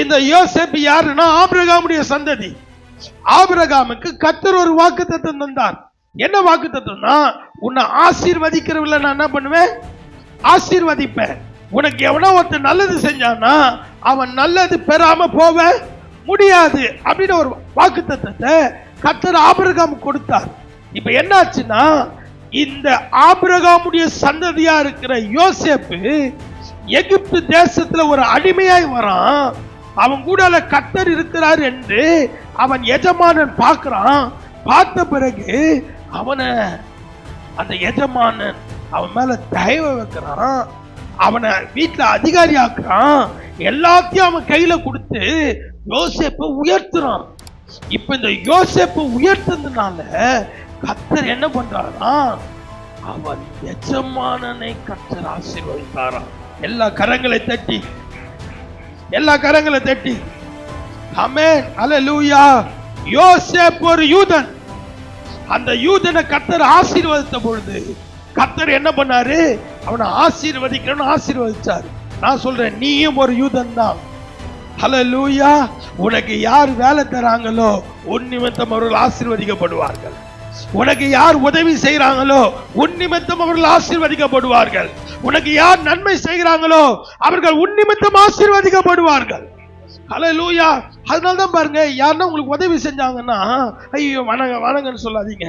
இந்த யோசேப்பு யாருன்னா ஆபிரகாமுடைய சந்ததி. ஆபிரகாமுக்கு கர்த்தர் ஒரு வாக்குத்தத்தம் தந்தார். என்ன வாக்குத்தத்தம்னா, உன்னை ஆசீர்வதிக்கிறவங்கள நான் என்ன பண்ணுவேன், ஆசீர்வதிப்பேன். உனக்கு எவனோ ஒருத்தர் நல்லது செஞ்சான்னா அவன் நல்லது பெறாம போக முடியாது அப்படின்னு ஒரு வாக்குத்தத்தத்தை கர்த்தர் ஆபிரகாம் கொடுத்தார். இப்ப என்னாச்சுன்னா, இந்த ஆபிரகாமுடைய சந்ததியா இருக்கிற யோசேப்பு எகிப்து தேசத்துல ஒரு அடிமையாய் வரான். அவன் கூட கர்த்தர் இருக்கிறார் என்று அவன் எஜமானன் பார்க்கிறான். பார்த்த பிறகு அவனை அந்த எஜமானன் அவன் மேல தயவு வைக்கிறான். அவனை வீட்டுல அதிகாரி ஆக்குறான். எல்லாத்தையும் அவன் கையில கொடுத்து யோசேப்பை உயர்த்துறான். இப்ப இந்த யோசேப்பை உயர்த்ததுனால கர்த்தர் என்ன பண்றாரா, அவன் எஜமானனை கர்த்தர் ஆசீர்வதித்தாராம். எல்லா கரங்களை தட்டி ஆமென் அல்லேலூயா. யோசேப்பு ஒரு யூதன். அந்த யூதனை கர்த்தர் ஆசீர்வதித்த பொழுது கர்த்தர் என்ன பண்ணாரு, அவனை ஆசீர்வதிக்கணும்னு ஆசீர்வதிச்சாரு. நான் சொல்றேன், நீயும் ஒரு யூதன் தான். அல்லேலூயா. உனக்கு யார் வேலை தராங்களோ உன் நிமித்தம் அவர்கள் ஆசீர்வதிக்கப்படுவார்கள். உனக்கு யார் உதவி செய்யறாங்களோ உன் நிமித்தம் அவர்கள் ஆசீர்வதிக்கப்படுவார்கள். உனக்கு யார் நன்மை செய்கிறாங்களோ அவர்கள் உன் நிமித்தம் ஆசீர்வதிக்கப்படுவார்கள். அல்லேலூயா. அதனால்தான் பாருங்க, யாருன்னா உங்களுக்கு உதவி செஞ்சாங்கன்னா ஐயோ வணங்கன்னு சொல்லாதீங்க.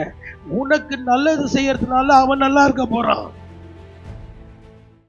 உனக்கு நல்லது செய்யறதுனால அவன் நல்லா இருக்க போறான்.